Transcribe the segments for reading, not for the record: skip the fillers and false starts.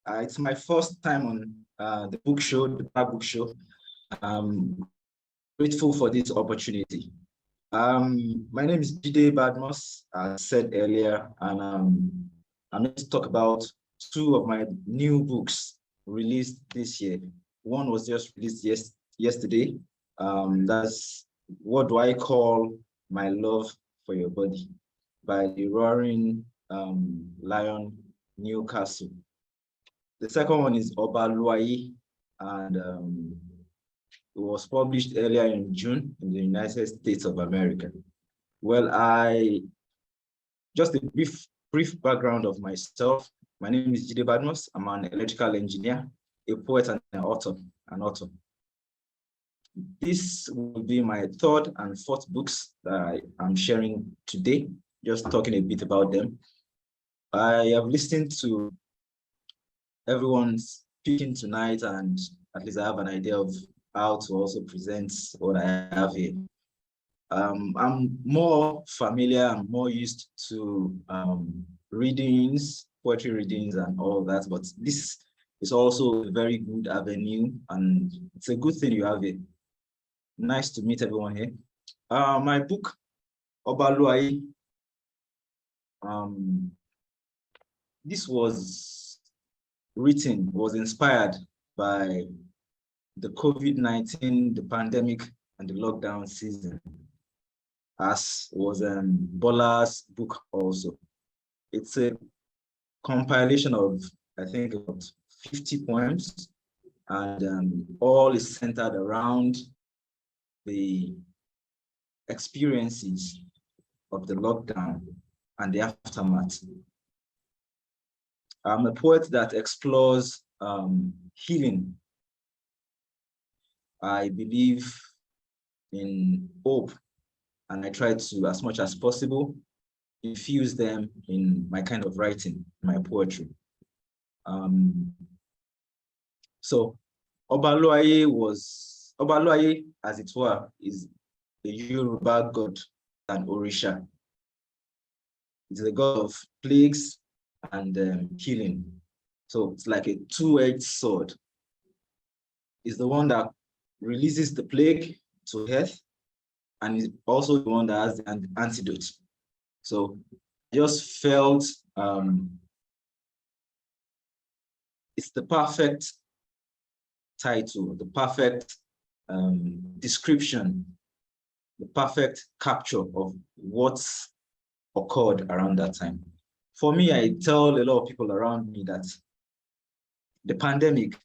It's my first time on the book show, the Black Book Show. I'm grateful for this opportunity. My name is Jide Badmus, as said earlier, and I'm going to talk about two of my new books released this year. One was just released yesterday. That's What Do I Call My Love for Your Body by the Roaring Lion Newcastle. The second one is Obaluaye, and it was published earlier in June in the United States of America. Well, just a brief background of myself. My name is Jide Badmus. I'm an electrical engineer, a poet, and an author. This will be my third and fourth books that I'm sharing today, just talking a bit about them. I have listened to everyone speaking tonight, and at least I have an idea of how to also present what I have here. I'm more familiar and more used to readings, poetry readings and all that, but this is also a very good avenue, and it's a good thing you have it. Nice to meet everyone here. My book, Obaluaye, this was inspired by the COVID-19, the pandemic, and the lockdown season, as was Bola's book also. It's a compilation of, I think, about 50 poems, and all is centered around the experiences of the lockdown and the aftermath. I'm a poet that explores healing. I believe in hope, and I try to, as much as possible, infuse them in my kind of writing, my poetry. So Obaluaye, as it were, is the Yoruba god and Orisha. It's the god of plagues and healing. So it's like a two-edged sword. It's the one that releases the plague to earth, and is also the one that has the antidote. So I just felt it's the perfect title, the perfect description, the perfect capture of what's occurred around that time. For me, I tell a lot of people around me that the pandemic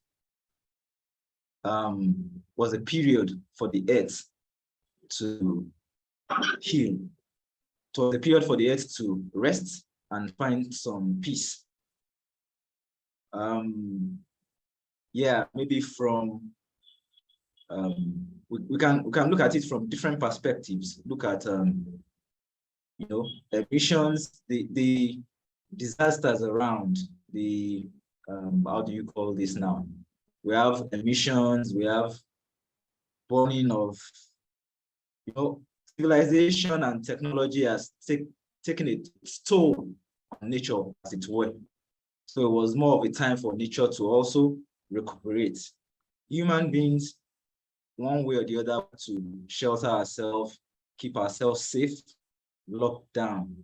was a period for the earth to heal. It was a period for the earth to rest and find some peace. Yeah, maybe from we can look at it from different perspectives. Look at emissions, the disasters around the how do you call this now? We have emissions, we have burning of, civilization and technology has taken its toll on nature, as it were. So it was more of a time for nature to also recuperate. Human beings, one way or the other, to shelter ourselves, keep ourselves safe, locked down.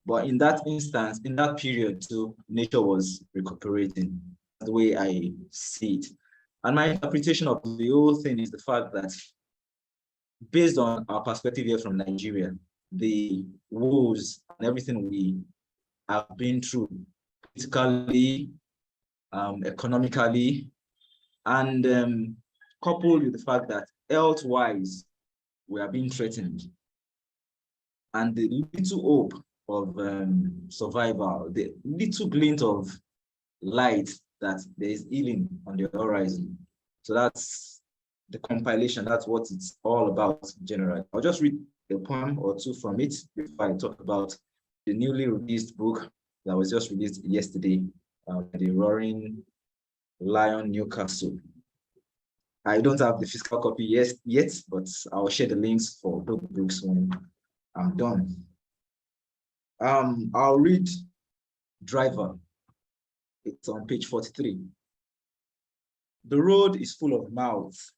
But in that instance, in that period too, nature was recuperating. That's the way I see it. And my interpretation of the whole thing is the fact that, based on our perspective here from Nigeria, the woes and everything we have been through, politically, economically, and coupled with the fact that health-wise, we are being threatened. And the little hope of survival, the little glint of light that there is healing on the horizon. So that's the compilation. That's what it's all about generally. I'll just read a poem or two from it before I talk about the newly released book that was just released yesterday, the Roaring Lion Newcastle. I don't have the physical copy yet, but I'll share the links for both books when I'm done. I'll read Driver, It's on page 43. The road is full of mouths,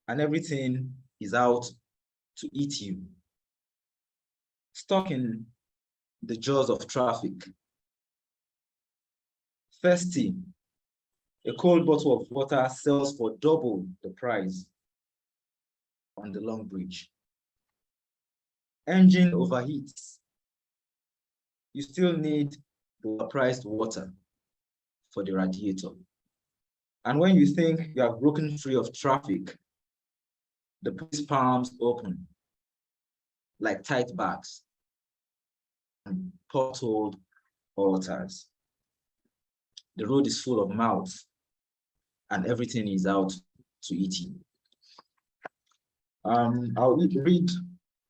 and everything is out to eat you. Stuck in the jaws of traffic. Thirsty, a cold bottle of water sells for double the price on the long bridge. Engine overheats. You still need the overpriced water for the radiator. And when you think you have broken free of traffic, the police palms open like tight bags and potholed altars. The road is full of mouths and everything is out to eat you. I'll read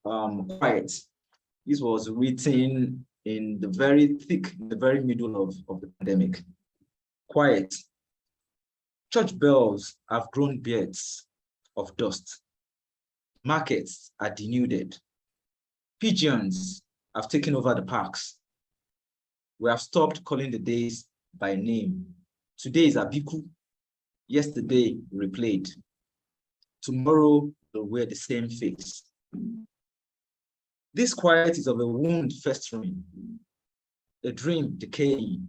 Quiet. This was written in the very middle of the pandemic. Quiet. Church bells have grown beards of dust. Markets are denuded. Pigeons have taken over the parks. We have stopped calling the days by name. Today is Abiku. Yesterday replayed. Tomorrow they'll wear the same face. This quiet is of a wound festering, a dream decaying.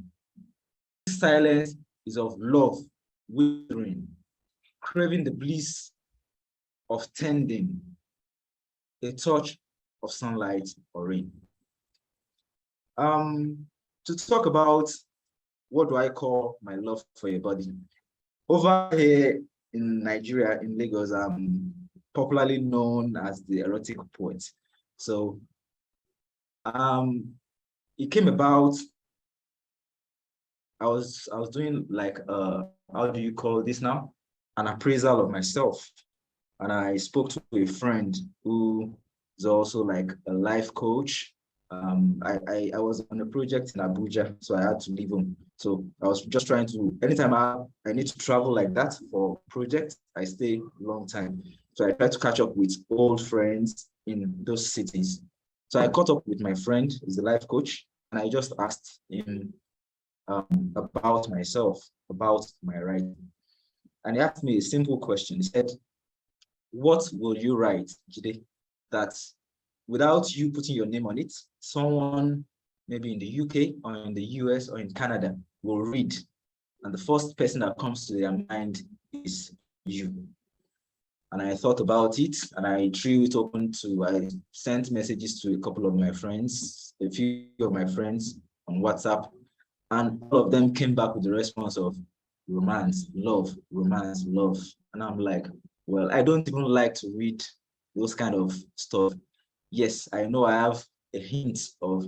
This silence is of love withering, craving the bliss of tending, a touch of sunlight or rain. To talk about what do I call my love for your body. Over here in Nigeria, in Lagos, I'm popularly known as the erotic poet. So it came about, I was doing like how do you call this now? An appraisal of myself. And I spoke to a friend who is also like a life coach. I was on a project in Abuja, so I had to leave home. So I was just trying to, anytime I need to travel like that for projects, I stay a long time. So I try to catch up with old friends in those cities. So I caught up with my friend, who's a life coach, and I just asked him about myself, about my writing. And he asked me a simple question. He said, what will you write, Jide, that without you putting your name on it, someone maybe in the UK or in the US or in Canada will read, and the first person that comes to their mind is you? And I thought about it, and I threw it open I sent messages to a couple of my friends, a few of my friends on WhatsApp, and all of them came back with the response of romance, love, romance, love. And I'm like, well, I don't even like to read those kind of stuff. Yes, I know I have a hint of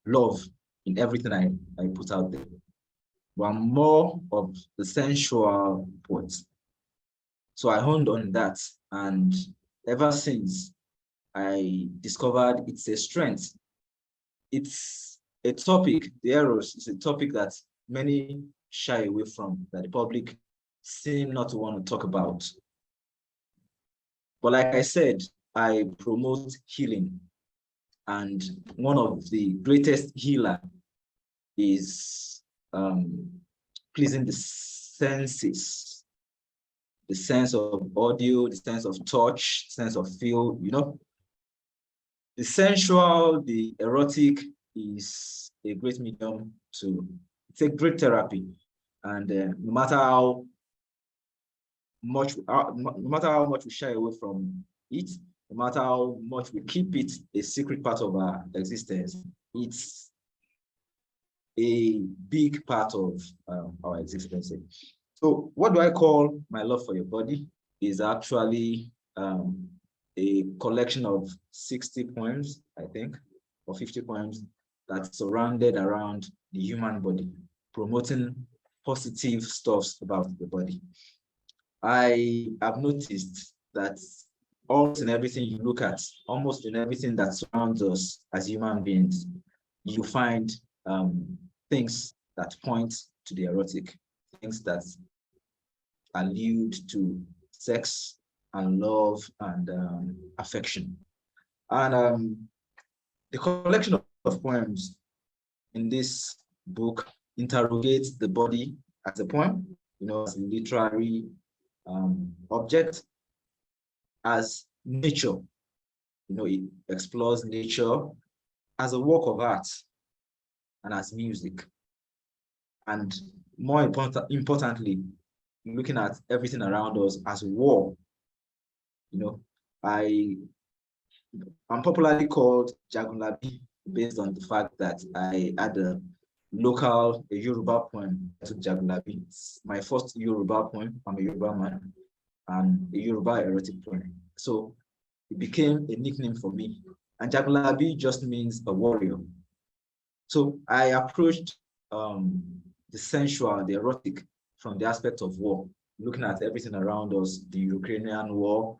love in everything I put out there, but I'm more of the sensual poet. So I honed on that, and ever since I discovered it's a strength. It's a topic, the eros is a topic that many shy away from, that the public seem not to want to talk about. But like I said, I promote healing, and one of the greatest healer is pleasing the senses, the sense of audio, the sense of touch, sense of feel, you know. The sensual, the erotic is a great medium it's a great therapy. And no matter how much we shy away from it, no matter how much we keep it a secret part of our existence, it's a big part of our existence. So what do I call my love for your body is actually a collection of 60 poems, I think, or 50 poems that's surrounded around the human body, promoting positive stuffs about the body. I have noticed that almost in everything you look at, almost in everything that surrounds us as human beings, you find things that point to the erotic, things that allude to sex and love and affection. And the collection of poems in this book interrogates the body as a poem, as a literary object, as nature. It explores nature as a work of art and as music. And more importantly, looking at everything around us as war. I'm popularly called Jagunlabi based on the fact that I had a Yoruba poem to Jagunlabi. It's my first Yoruba poem. I'm a Yoruba man, and a Yoruba erotic poem. So it became a nickname for me. And Jagunlabi just means a warrior. So I approached the sensual, the erotic, from the aspect of war, looking at everything around us, the Ukrainian war,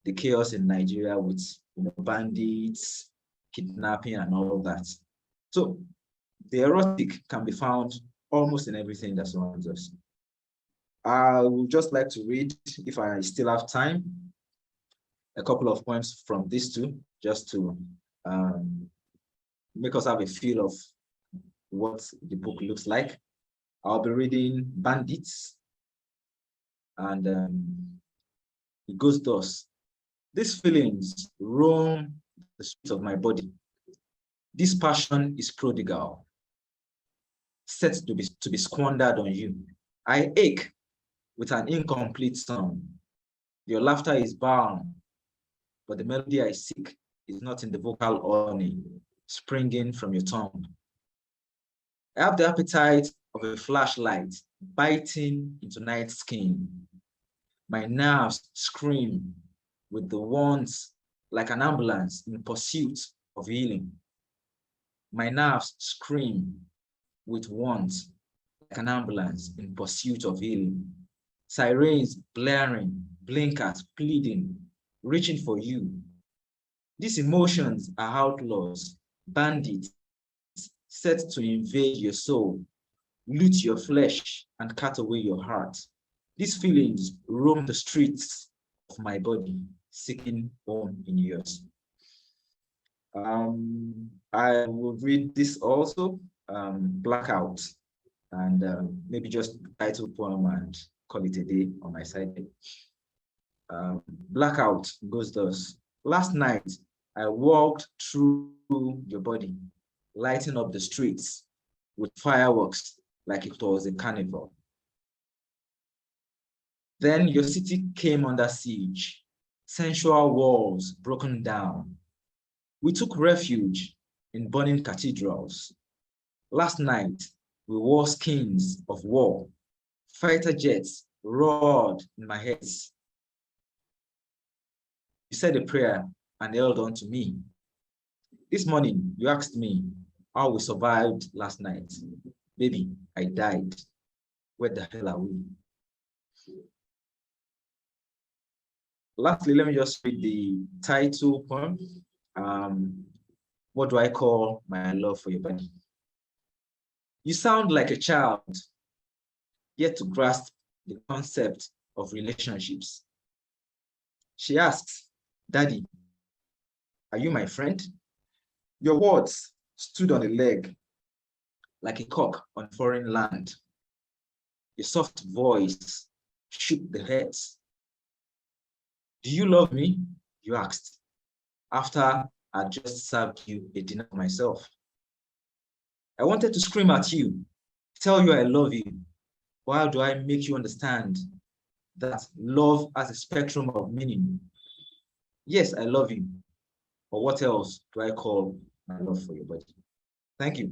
the chaos in Nigeria with bandits, kidnapping, and all of that. So the erotic can be found almost in everything that surrounds us. I would just like to read, if I still have time, a couple of poems from these two, just to make us have a feel of what the book looks like. I'll be reading Bandits, and it goes thus. These feelings roam the streets of my body. This passion is prodigal, set to be squandered on you. I ache with an incomplete song. Your laughter is balm, but the melody I seek is not in the vocal honey springing from your tongue. I have the appetite of a flashlight biting into night skin. My nerves scream with the wands like an ambulance in pursuit of healing. My nerves scream with wands like an ambulance in pursuit of healing. Sirens blaring, blinkers pleading, reaching for you. These emotions are outlaws, bandits, set to invade your soul, loot your flesh, and cut away your heart. These feelings roam the streets of my body, seeking home in yours. I will read this also, Blackout, and maybe just title poem and call it a day on my side. Blackout goes thus. Last night, I walked through your body, lighting up the streets with fireworks like it was a carnival. Then your city came under siege, sensual walls broken down. We took refuge in burning cathedrals. Last night, we wore skins of war. Fighter jets roared in my head. You said a prayer and held on to me. This morning, you asked me how we survived last night. Baby, I died. Where the hell are we? Lastly, let me just read the title poem. What do I call my love for your body? You sound like a child, yet to grasp the concept of relationships. She asks, Daddy, are you my friend? Your words stood on a leg like a cock on foreign land. Your soft voice shook the heads. Do you love me? You asked, after I just served you a dinner myself. I wanted to scream at you, tell you I love you. But how do I make you understand that love has a spectrum of meaning? Yes, I love you. But what else do I call my love for your body? Thank you.